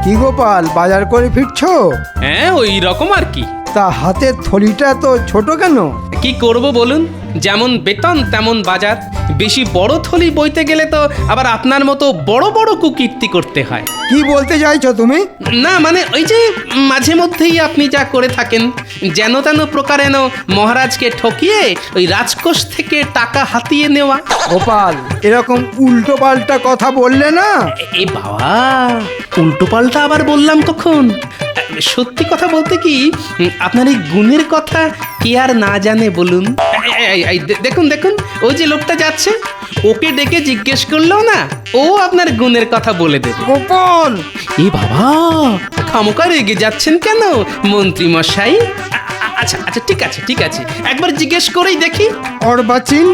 কি গোপাল, বাজার করে ফিরছো? হ্যাঁ, ওই রকম আর কি। তা হাতের থলিটা তো ছোট কেন? কি করব বলুন, যেমন বেতন তেমন বাজার। বেশি বড় থলি বইতে গেলে তো আবার আপনার মতো বড় বড় কুকীর্তি করতে হয়। কি বলতে চাইছো তুমি? না মানে ওই যে মাঝে মধ্যেই আপনি যা করে থাকেন, যেন তেন প্রকারেণ মহারাজকে ঠকিয়ে ওই রাজকোষ থেকে টাকা হাতিয়ে নেওয়া। গোপাল, এরকম উল্টো পাল্টা কথা বললে না। এ বাবা, উল্টো পাল্টা আবার বললাম কখন? সত্যি কথা বলতে কি, আপনার এই গুণের কথা কে আর না জানে বলুন। দেখুন দেখুন, ওই যে লোকটা যাচ্ছে, ওকে ডেকে জিজ্ঞেস করলো না, ও আপনার গুণের কথা বলে দেবে। গোপাল! এ বাবা, খামোকা রেগে যাচ্ছেন কেন মন্ত্রী মশাই? আচ্ছা আচ্ছা, ঠিক আছে ঠিক আছে, একবার জিজ্ঞেস করেই দেখি। অর্বাচীন,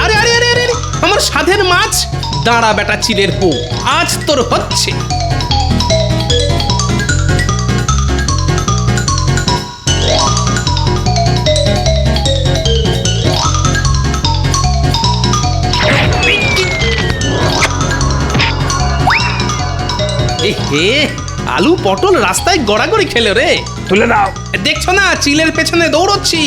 আরে আরে আরে আরে, আমার সাধের মাছ! দাঁড়া বেটা চিলের বউ, আজ তোর হচ্ছে। হে, আলু পটল রাস্তায় গড়াগড়ি খেলো রে। তুলে দাও। দেখছো না চিলের পেছনে দৌড়চ্ছি।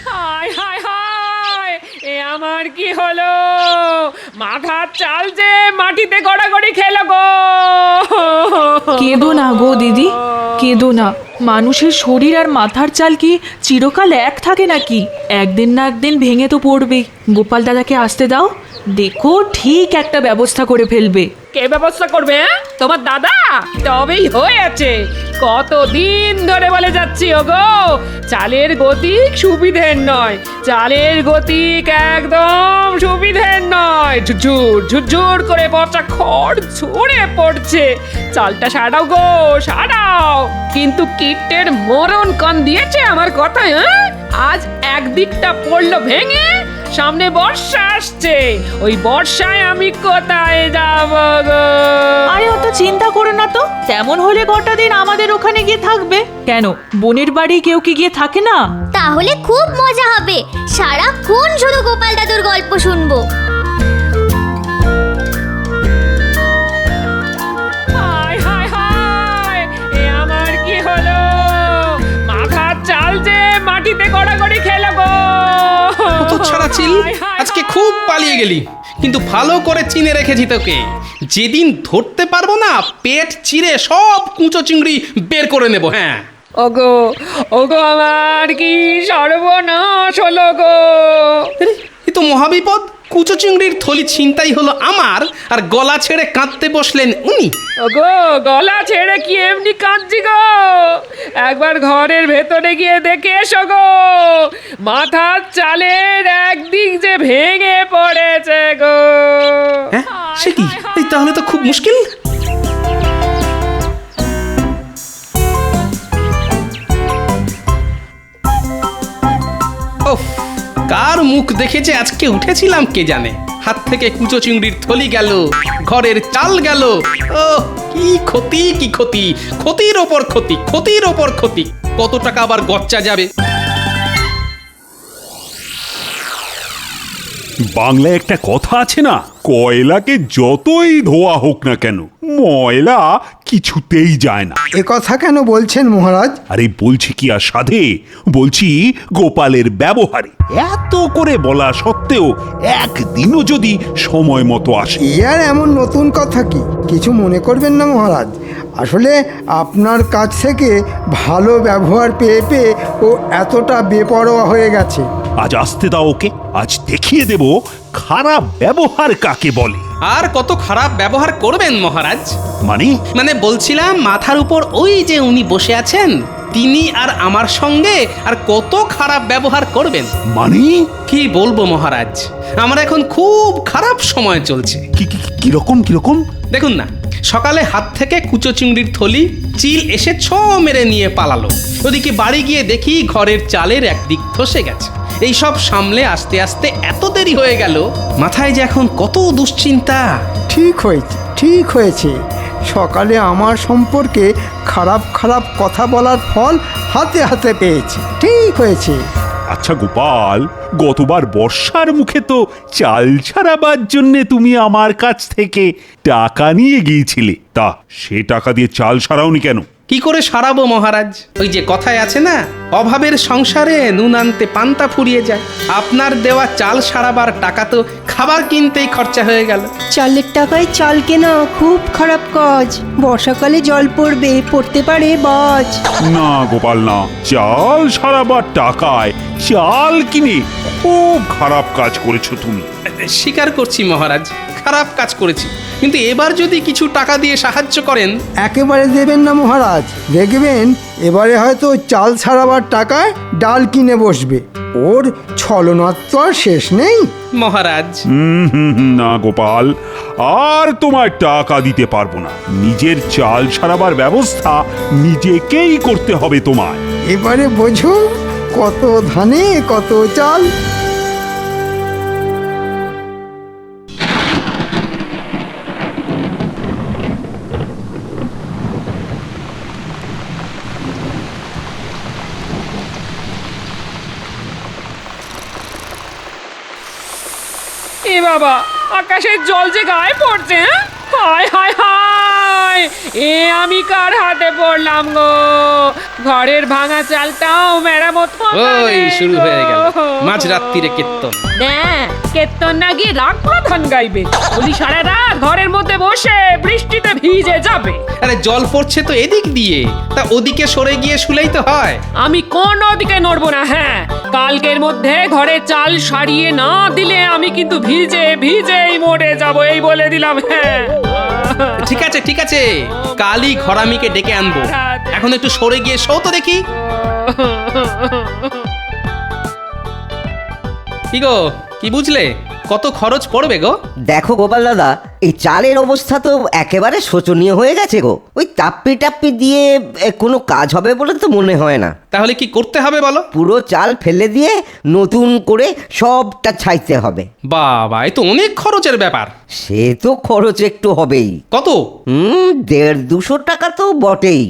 হায় হায় হায়, এ আমার কি হলো? মাথার চাল যে মাটিতে গড়াগড়ি খেলো গো। কেঁদো না গো দিদি, কেঁদো না। মানুষের শরীর আর মাথার চাল কি চিরকাল এক থাকে নাকি? একদিন না একদিন ভেঙে তো পড়বে। গোপাল দাদাকে আসতে দাও, দেখো ঠিক একটা ব্যবস্থা করে ফেলবে। কে ব্যবস্থা করবে? তোমার দাদা? তবেই হয়েছে। কতদিন ধরে বলে যাচ্ছি ওগো, চালের গতিক সুবিধের নয়, চালের গতিক একদম সুবিধের নয়। ঝুরঝুর ঝুরঝুর করে পচা খড় ঝরে পড়ছে। চালটা সারাও গো, সারাও। কিন্তু কীটের মরণ কান দিয়েছে আমার কথায়। আজ একদিকটা পড়লো ভেঙে, সামনে বর্ষা আসছে, ওই বর্ষায় আমি কোথায় যাব গো? আরে অত চিন্তা করো না তো, তেমন হলে কটা দিন আমাদের ওখানে গিয়ে থাকবে। কেন, বোনের বাড়ি কেউ কি গিয়ে থাকে না? তাহলে খুব মজা হবে, সারাক্ষণ শুধু গোপাল দাদুর গল্প শুনবো। হায় হায় হায়, এ আমার কি হলো? মাথার চাল যে মাটিতে গড়াগড়ি খেলো গো। তো ছাড়া চিল, আজকে খুব পালিয়ে গেলি, কিন্তু ভালো করে চিনে রেখেছি তোকে। যেদিন ধরতে পারবো না, পেট চিরে সব কুঁচো চিংড়ি বের করে নেব। হ্যাঁ, ওগো ওগো, আমার কি সর্বনাশ হলো গো। এ তো মহাবিপদ। কুচো চিংড়ির থলি ছিনতাই হলো আমার, আর গলা ছেড়ে কাঁদতে বসলেন উনি। ওগো, গলা ছেড়ে কি এমনি কাঁদছি গো? একবার ঘরের ভেতরে গিয়ে দেখে এসো গো, মাথার চালের একদিক যে ভেঙে পড়েছে গো। হ্যাঁ, সে কি? এই তাহলে তো খুব মুশকিল। ওফ, কার মুখ দেখেছে আজকে উঠেছিলাম কে জানে। হাত থেকে কুচো চিংড়ির থলি গেল, ঘরের চাল গেল। ও কি ক্ষতি, কি ক্ষতি! ক্ষতির ওপর ক্ষতি, ক্ষতির ওপর ক্ষতি। কত টাকা আবার গচ্চা যাবে। বাংলায় একটা কথা আছে না, কয়লাকে যতই ধোয়া হোক না কেন, ময়লা কিছুতেই যায় না। এ কথা কেন বলছেন মহারাজ? আরে বলছি কি আর সাধে, বলছি গোপালের ব্যবহারে। এত করে বলা সত্ত্বেও একদিনও যদি সময় মতো আসে। ইয়ার এমন নতুন কথা কি? কিছু মনে করবেন না মহারাজ, আসলে আপনার কাছ থেকে ভালো ব্যবহার পেয়ে পেয়ে ও এতটা বেপরোয়া হয়ে গেছে। আজ আসতে দাও ওকে, আজ দেখিয়ে দেব খারাপ ব্যবহার কাকে বলে। আর কত খারাপ ব্যবহার করবেন মহারাজ? মানে মানে বলছিলাম, মাথার উপর ওই যে উনি বসে আছেন, তিনি আর আমার সঙ্গে আর কত খারাপ ব্যবহার করবেন। মানে কি বলবো মহারাজ, আমার এখন খুব খারাপ সময় চলছে। কিরকম? দেখুন না, সকালে হাত থেকে কুচো চিংড়ির থলি চিল এসে ছ মেরে নিয়ে পালালো। ওদিকে বাড়ি গিয়ে দেখি ঘরের চালের একদিক ধসে গেছে। এই সব সামলে আস্তে আস্তে এত দেরি হয়ে গেল, মাথায় যে এখন কত দুশ্চিন্তা। ঠিক হয়েছে। সকালে আমার সম্পর্কে খারাপ খারাপ কথা বলার ফল হাতে হাতে পেয়েছি। ঠিক হয়েছে। আচ্ছা গোপাল, গতবার বর্ষার মুখে তো চাল ছাড়াবার জন্যে তুমি আমার কাছ থেকে টাকা নিয়ে গিয়েছিলে, তা সে টাকা দিয়ে চাল সারাওনি কেন? কি করে সারাবো মহারাজ? ওই যে কথায় আছে না, অভাবের সংসারে নুন আনতে পান্তা ফুরিয়ে যায়। আপনার দেওয়া চাল সারাবার টাকা তো খাবার কিনতেই খরচা হয়ে গেল। চালের টাকায় চাল কেনা খুব খারাপ কাজ। বর্ষাকালে জল পড়তে পারে বাজ। না গোপাল না, চাল সারাবার টাকায় চাল কিনে খুব খারাপ কাজ করেছো তুমি। স্বীকার করছি মহারাজ, খারাপ কাজ করেছি, কিন্তু এবার যদি কিছু টাকা দিয়ে সাহায্য করেন। একেবারে দেবেন না মহারাজ, দেখবেন এবারে হয়তো চাল ছাড়াবার টাকায় ডাল কিনে বসবে। ওর ছলনার তো আর শেষ নেই। মহারাজ না গোপাল, আর তোমার টাকা দিতে পারবো না। নিজের চাল সারাবার ব্যবস্থা নিজেকেই করতে হবে তোমায়। এবারে বোঝো, কত ধানে কত চাল। এ বাবা, আকাশের জল যে গায়ে পড়ছে। হায় হায় হায়, এ আমি কার হাতে পড়লাম গো? ঘরের ভাঙা চালটাও মেরামত হলো ওই রে শুরু গো। হয়ে গেল মাঝরাত্রিরে কীর্তন। কীর্তন না গিয়ে রাগ প্রধান গাইবে। বলি সারা রাত ঘরের মধ্যে বসে বৃষ্টিতে ভিজে যাবে। আরে জল পড়ছে তো এদিক দিয়ে, তা ওদিকে সরে গিয়ে শুলেই তো হয়। আমি কোন দিকে নড়বো না। হ্যাঁ, কালকের মধ্যে ঘরে চাল সারিয়ে না দিলে আমি কিন্তু ভিজেই মরে যাব, এই বলে দিলাম। হ্যাঁ ঠিক আছে, কালই ঘরামিকে ডেকে আনবো। এখন একটু সরে গিয়ে শো তো দেখি। কি গো, কি বুঝলে? কত খরচ পড়বে গো? দেখো গোপাল দাদা, এই চালের অবস্থা তো একেবারে শোচনীয় হয়ে গেছে গো। ওই টাপ্পি দিয়ে কোনো কাজ হবে বলে তো মনে হয় না। তাহলে কি করতে হবে বলো? পুরো চাল ফেলে দিয়ে নতুন করে সবটা ছাইতে হবে। বাবা, এ তো অনেক খরচের ব্যাপার। সে তো খরচ একটু হবেই। কত? 150-200 টাকা তো বটেই।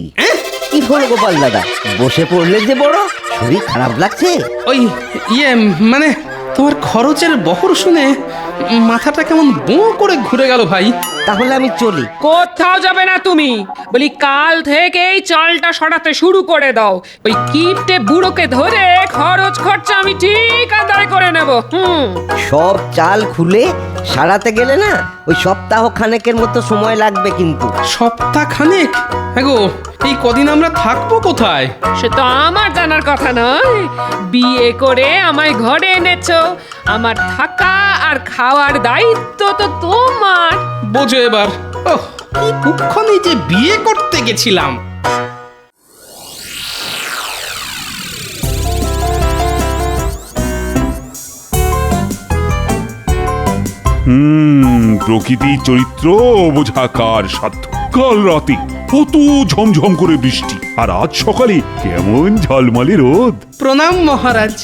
কি হলো গোপাল দাদা, বসে পড়লে যে বড়, শরীর খারাপ লাগছে? ওই মানে তোমার খরচের বহর শুনে মাথাটা কেমন বোঁ করে ঘুরে গেল ভাই। তাহলে আমি চলি। কোথাও যাবে না তুমি। বলি কাল থেকেই চালটা সরাতে শুরু করে দাও। ওই কিপটে বুড়োকে ধরে খরচ খরচা আমি ঠিক আদায় করে নেব। সব চাল খুলে সারাতে গেলে না ওই সপ্তাহ খানেকের মতো সময় লাগবে কিন্তু। সপ্তাহ খানেক? হ্যাঁ গো, এই কদিন আমরা থাকবো কোথায়? সে তো আমার জানার কথা নয়। বিয়ে করে আমায় ঘরে এনেছো, আমার থাকা আর খাওয়ার দায়িত্ব তো তোমার। বোঝো এবার। ওহ, কি কুক্ষণে যে বিয়ে করতে গেছিলাম। প্রকৃতির চরিত্র বোঝা কার সাধ্য। কাল রাতে কত ঝমঝম করে বৃষ্টি, আর আজ সকালে কেমন ঝলমলে রোদ। প্রণাম মহারাজ।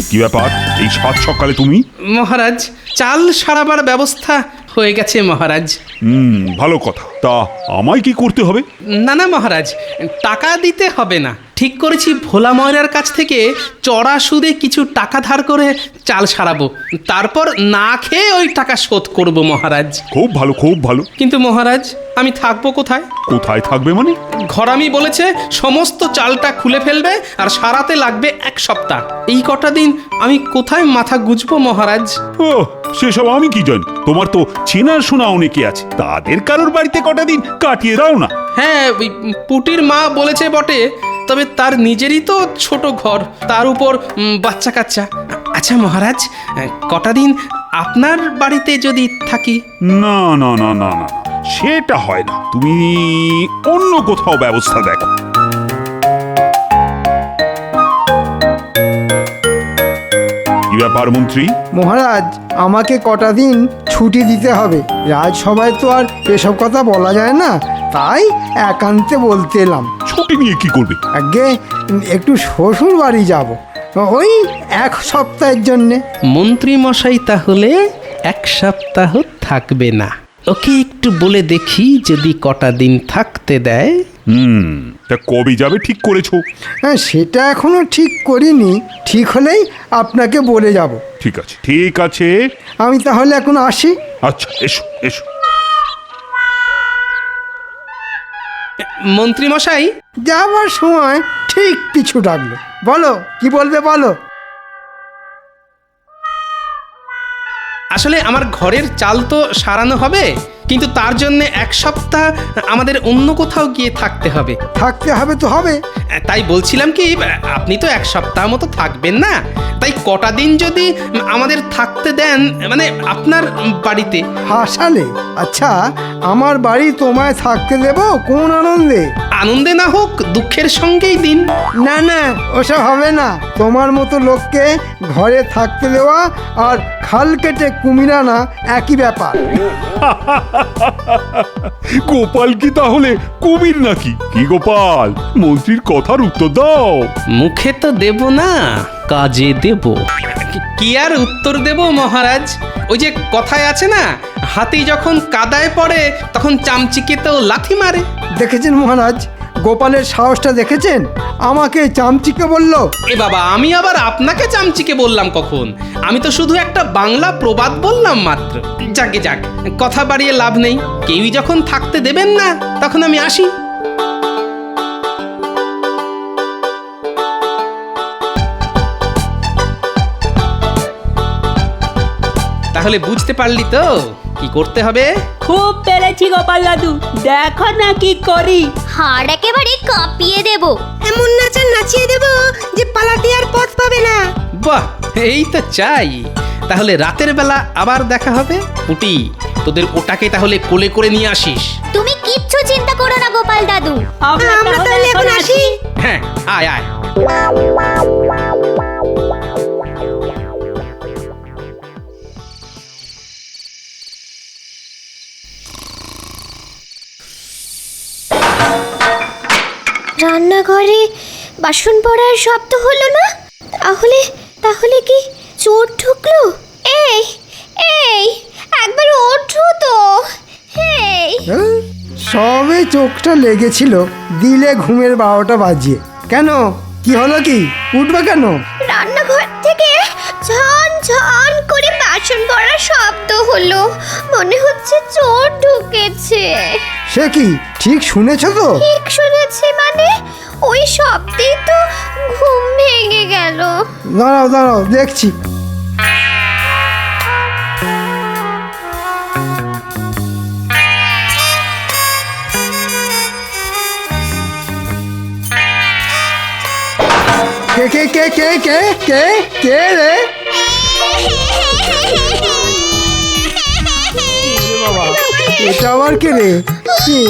কি ব্যাপার, এই সাত সকালে তুমি? মহারাজ, চাল সারাবার ব্যবস্থা হয়ে গেছে মহারাজ। ভালো কথা। তা আমায় কি করতে হবে? না মহারাজ, টাকা দিতে হবে না। ঠিক করেছি ভোলা ময়রার কাছ থেকে চড়া সুদে কিছু টাকা ধার করে চাল সারাবো, তারপর না খেয়ে ওই টাকা শোধ করব মহারাজ। খুব ভালো, খুব ভালো। কিন্তু মহারাজ, আমি থাকবো কোথায়? কোথায় থাকবে মানে? ঘরামি বলেছে সমস্ত চালটা খুলে ফেলবে আর সারাতে লাগবে 1 সপ্তাহ। এই কটা দিন আমি কোথায় মাথা গুজবো মহারাজ? ও, সেসব আমি কি জানি। তোমার তো চেনা শোনা অনেকে আছে, তাদের কারোর বাড়িতে কটা দিন কাটিয়ে দাও না। হ্যাঁ, ওই পুটির মা বলেছে বটে, তবে তার নিজেরই তো ছোট ঘর, তার উপর বাচ্চা কাচ্চা। আচ্ছা মহারাজ, কটা দিন আপনার বাড়িতে যদি থাকি? না না না না না, সেটা হয় না। তুমি অন্য কোথাও ব্যবস্থা দেখো। ব্যাপার মন্ত্রী? মহারাজ, আমাকে কটা দিন ছুটি দিতে হবে। রাজসভায় তো আর এসব কথা বলা যায় না, তাই একান্তে বলতে এলাম। ছুটি নিয়ে কি করবে? আগে একটু শ্বশুর বাড়ি যাব, ওই 1 সপ্তাহের জন্যে। মন্ত্রী মশাই তাহলে 1 সপ্তাহ থাকবে না। ওকে একটু বলে দেখি যদি কটা দিন থাকতে দেয়। তা কবে যাবে ঠিক করেছো? হ্যাঁ, সেটা এখনো ঠিক করিনি। ঠিক হলেই আপনাকে বলে যাব। ঠিক আছে, ঠিক আছে। আমি তাহলে এখন আসি। আচ্ছা, এসো এসো। মন্ত্রী মশাই, যাবার সময় ঠিক পিছু ডাকলো। বলো, কি বলবে বলো। আসলে আমার ঘরের চাল তো সারানো হবে, কিন্তু তার জন্য 1 সপ্তাহ আমাদের অন্য কোথাও গিয়ে থাকতে হবে। থাকতে হবে তো হবে। তাই বলছিলাম কি, আপনি তো 1 সপ্তাহ মতো থাকবেন না, তাই কটা দিন যদি আমাদের থাকতে দেন, মানে আপনার বাড়িতে। হাসালে? আচ্ছা, আমার বাড়ি তোমায় থাকতে দেব কোন আনন্দে? আনন্দে না হোক, দুঃখের সঙ্গেই দিন। না না, ওসব হবে না। তোমার মতো লোককে ঘরে থাকতে দেওয়া আর খাল কেটে কুমির আনা একই ব্যাপার। গোপাল কি তাহলে কুমির নাকি? কি গোপাল, মন্ত্রীর কথার উত্তর দাও। মুখে তো দেব না, কাজে দেব। কি আর উত্তর দেব মহারাজ? ওই যে কথায় আছে না, হাতি যখন কাদায় পড়ে তখন চামচিকেতেও লাথি মারে। দেখেছেন মহারাজ, গোপালের সাহসটা দেখেছেন? আমাকে চামচিকে বলল। এ বাবা, আমি আবার আপনাকে চামচিকে বললাম কখন? আমি তো শুধু একটা বাংলা প্রবাদ বললাম মাত্র। যাকে যাক, কথা বাড়িয়ে লাভ নেই। কেউই যখন থাকতে দেবেন না, তখন আমি আসি। তাহলে বুঝতে পারলি তো কি করতে হবে? খুব পেরেছি গোপাল দাদু, দেখো না কি করি। হাড় একেবারে কাঁপিয়ে দেব। এমন নাচা নাচিয়ে দেব যে পালাতে আর পথ পাবে না। বাহ, এই তো চাই। তাহলে রাতের বেলা আবার দেখা হবে। পুটি, তোদের ওটাকে তাহলে কোলে করে নিয়ে আসিস। তুমি কিচ্ছু চিন্তা করো না গোপাল দাদু। আমরা তাহলে এখন আসি। হ্যাঁ, আয় আয়। রান্নাঘরে বাসন পড়ার শব্দ হলো না? তাহলে তাহলে কি চোর ঢুকলো? এই এই, একবার ওঠো তো। এই, সবে চোখটা লেগেছিল, দিলে ঘুমের 12টা বাজিয়ে। কেন, কি হলো? কি উঠবে কেন? রান্নাঘর থেকে ঝন ঝন করে বাসন পড়ার শব্দ হলো। মনে হচ্ছে চোর ঢুকেছে। সে কি, ঠিক শুনেছো তো? ঠিক শুনেছি মানে? ওই শব্দেই তো ঘুম ভেঙে গেল। দাঁড়াও দাঁড়াও, দেখছি। কে কে কে কে কে কে কে রে? বাবা, এটা আবার কে রে? এ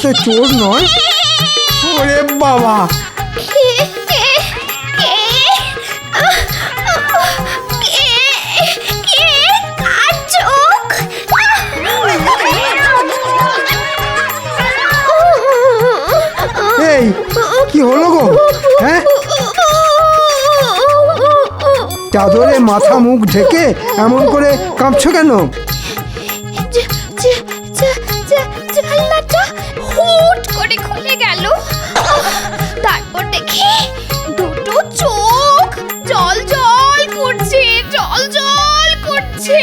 তো চোর নয়। ওরে বাবা, এই কি হলো গো? হ্যাঁ, চাদরে মাথা মুখ ঢেকে এমন করে কাঁপছো কেন? জানলাটা হুট করে খুলে গেল। তারপর দেখি দুটো চোখ জল জল করছে, জল জল করছে।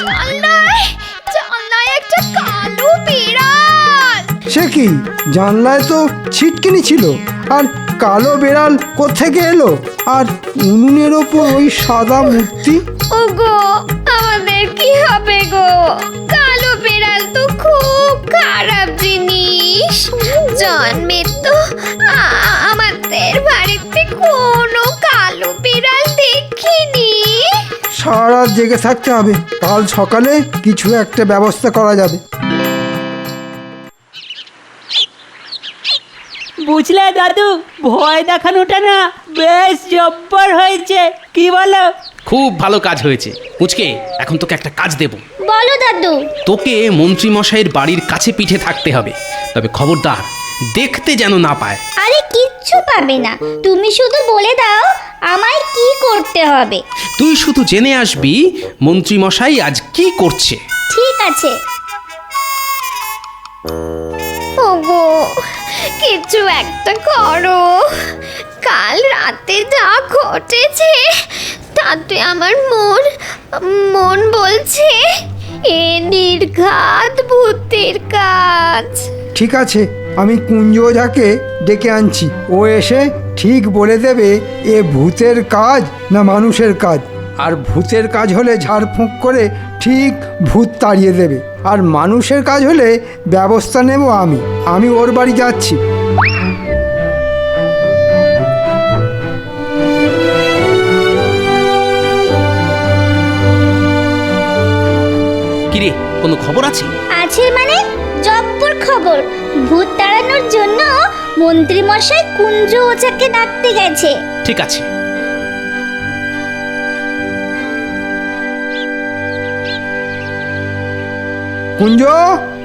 জানলায় একটা কালো বিড়াল। সে কি, জানলায় তো ছিটকিনি ছিল, আর কালো বেড়াল কোত্থেকে এলো? আর উনুনের ওপর ওই সাদা মূর্তি। ওগো, আমাদের কি হবে গো? কালো বিড়াল তো খুব খারাপ জিনিস। জন্মে তো আমাদের বাড়িতে কোনো কালো বিড়াল দেখিনি। সারা রাত জেগে থাকতে হবে, কাল সকালে কিছু একটা ব্যবস্থা করা যাবে। বুঝলে দাদু, ভয় দেখানোটা না বেশ জব্বর হয়েছে, কি বলো? খুব ভালো কাজ হয়েছে। পুচকে, এখন তোকে একটা কাজ দেব। বলো দাদু। তোকে মন্ত্রী মশাইয়ের বাড়ির কাছে পিঠে থাকতে হবে, তবে খবরদার দেখতে যেন না পায়। আরে কিচ্ছু পাবে না, তুমি শুধু বলে দাও আমায় কি করতে হবে। তুই শুধু জেনে আসবি মন্ত্রী মশাই আজ কি করছে। ঠিক আছে। ওগো, কিছু একটা করো। কাল রাতে যা ঘটেছে তাতে আমার মন বলছে এ নির্ঘাত ভূতের কাজ। ঠিক আছে, আমি কুঞ্জ ওঝাকে ডেকে আনছি। ও এসে ঠিক বলে দেবে এ ভূতের কাজ না মানুষের কাজ। আর ভূতের কাজ হলে ঝাড়ফুঁক করে ঠিক ভূত তাড়িয়ে দেবে, আর মানুষের কাজ হলে ব্যবস্থা নেব আমি ওর বাড়ি যাচ্ছি। কিরে, কোনো খবর আছে? আছে মানে জব্বর খবর। ভূত তাড়ানোর জন্য মন্ত্রী মশাই কুঞ্জ ওঝাকে ডাকতে গেছে। ঠিক আছে। কুঞ্জ,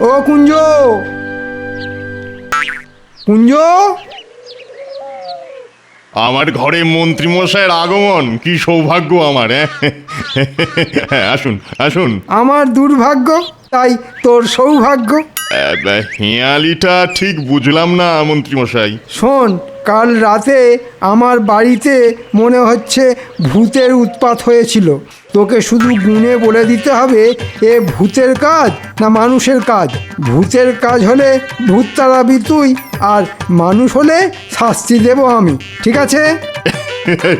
ও কুঞ্জ, কুঞ্জ। আমার ঘরে মন্ত্রী মশাইয়ের আগমন, কি সৌভাগ্য আমার। হ্যাঁ, আসুন আসুন। আমার দুর্ভাগ্য, তাই তোর সৌভাগ্য। হিয়ালিটা ঠিক বুঝলাম না মন্ত্রী মশাই। শোন, কাল রাতে আমার বাড়িতে মনে হচ্ছে ভূতের উৎপাত হয়েছিল। তোকে শুধু গুণে বলে দিতে হবে এ ভূতের কাজ না মানুষের কাজ। ভূতের কাজ হলে ভূত তাড়াবি তুই, আর মানুষ হলে শাস্তি দেব আমি। ঠিক আছে?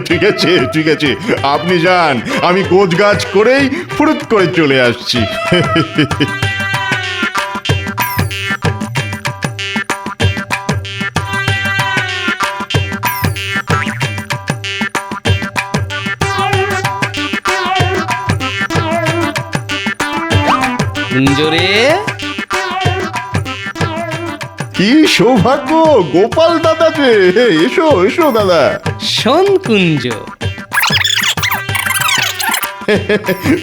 ঠিক আছে ঠিক আছে, আপনি যান, আমি গোছ গাছ করেই ফুরুত করে চলে আসছি। কুঞ্জরে, কি সৌভাগ্য, গোপাল দাদা যে। এসো এসো দাদা। শোন কুঞ্জ,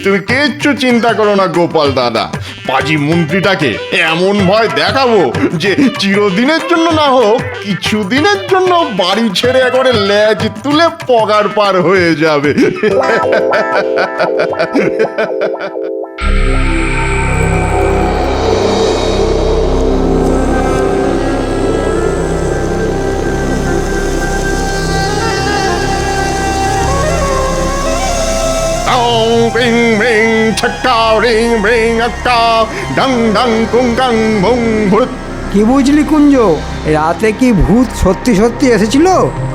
তুমি কিচ্ছু চিন্তা করো না গোপাল দাদা। পাজি মন্ত্রীটাকে এমন ভয় দেখাবো যে চিরদিনের জন্য না হোক কিছুদিনের জন্য বাড়ি ছেড়ে একবারে লেজ তুলে পগার পার হয়ে যাবে। রিং রিং ছক্কা রিং রিং আক্কা ডং ডং কুং গাং মুং ভূত। কি বুঝলি কুঞ্জ, রাতে কি ভূত সত্যি সত্যি এসেছিল?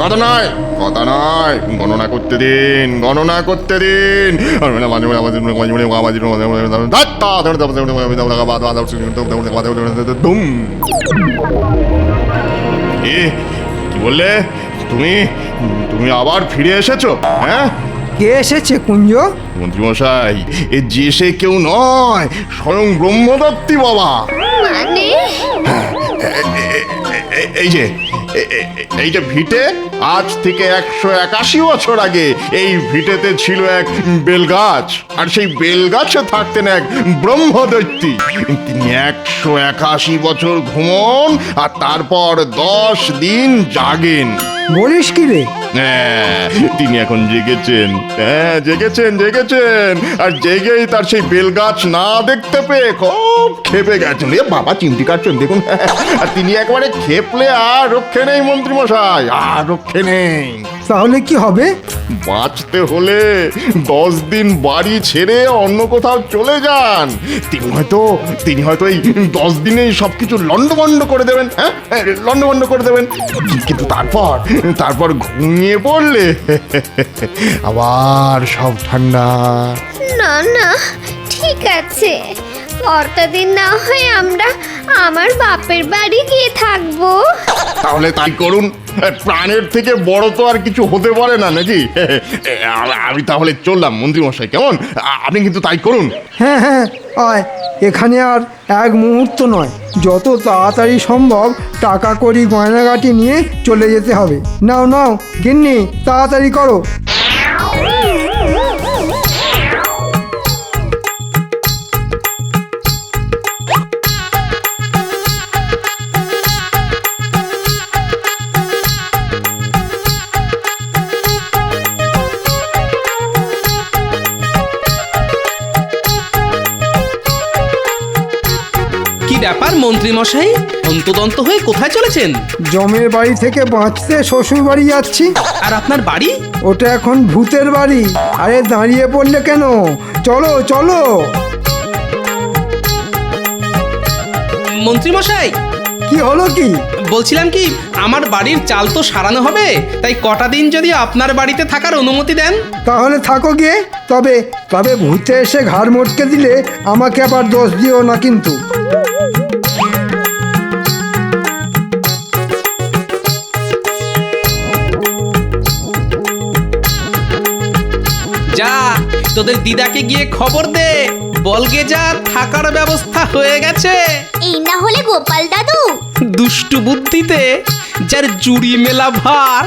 কথা নয় কথা নয়, গণনা করতে দিন গণনা করতে দিন। কি বললে তুমি? তুমি আবার ফিরে এসেছো? হ্যাঁ, কে এসেছে কুঞ্জ? মন্ত্রীমশাই, এ যে সে কেউ নয়, স্বয়ং ব্রহ্মদত্তী বাবা। মানে এই যে এই যে ভিটে, আজ থেকে 181 বছর আগে এই ভিটেতে ছিল এক বেলগাছ, আর সেই বেলগাছে থাকতেন এক ব্রহ্মদৈত্যী। তিনি 181 বছর ঘুমন আর তারপর 10 দিন জাগেন। বলিস কি রে? হ্যাঁ, তিনি এখন জেগেছেন। হ্যাঁ, জেগেছেন জেগেছেন, আর জেগেই তার সেই বেলগাছ না দেখতে পেয়ে খুব খেপে গেছেন। এ বাবা, চিমটি কাটছেন দেখুন। আর তিনি একবারে খেপলে আর রক্ষে নেই মন্ত্রীমশাই, আর রক্ষে নেই। তাহলে কি হবে? বাঁচতে হলে 10 দিন বাড়ি ছেড়ে অন্য কোথাও চলে যান। তিনি হয়তো এই 10 দিনেই সবকিছু লন্ডভন্ড করে দেবেন। হ্যাঁ, লন্ডভন্ড করে দেবেন। কিন্তু তারপর ঘুমিয়ে পড়লে আবার সব ঠান্ডা। না না, ঠিক আছে, কটা দিন না হয় আমরা আমার বাপের বাড়ি গিয়ে থাকবো। তাহলে তাই করুন, প্রাণের থেকে বড় তো আর কিছু হতে পারে না নাকি? আমি তাহলে চললাম মন্ত্রীমশাই, কেমন? আপনি কিন্তু তাই করুন। হ্যাঁ হ্যাঁ, আয়। এখানে আর এক মুহূর্ত নয়, যত তাড়াতাড়ি সম্ভব টাকা কড়ি গয়নাগাটি নিয়ে চলে যেতে হবে। নাও নাও গিন্নি, তাড়াতাড়ি করো। ব্যাপার মন্ত্রী মশাই, অন্তদন্ত হয়ে কোথায় চলেছেন? জমের বাড়ি থেকে বাঁচতে শ্বশুর বাড়ি যাচ্ছি। আর আপনার বাড়ি? ওটা এখন ভূতের বাড়ি। আরে দাঁড়িয়ে পড়লে কেন? চলো চলো। মন্ত্রী মশাই, কি হলো কি? বলছিলাম কি, আমার বাড়ির চাল তো সারানো হবে, তাই কটা দিন যদি আপনার বাড়িতে থাকার অনুমতি দেন। তাহলে থাকো গিয়ে। তবে তবে ভূতে এসে ঘাড় মটকে দিলে আমাকে আবার দোষ দিও না কিন্তু। যা, তোদের দিদাকে গিয়ে খবর দে, বলগে যা থাকার ব্যবস্থা হয়ে গেছে। এই না হলে গোপাল দাদু দুষ্টু বুদ্ধিতে যার জুড়ি মেলা ভার।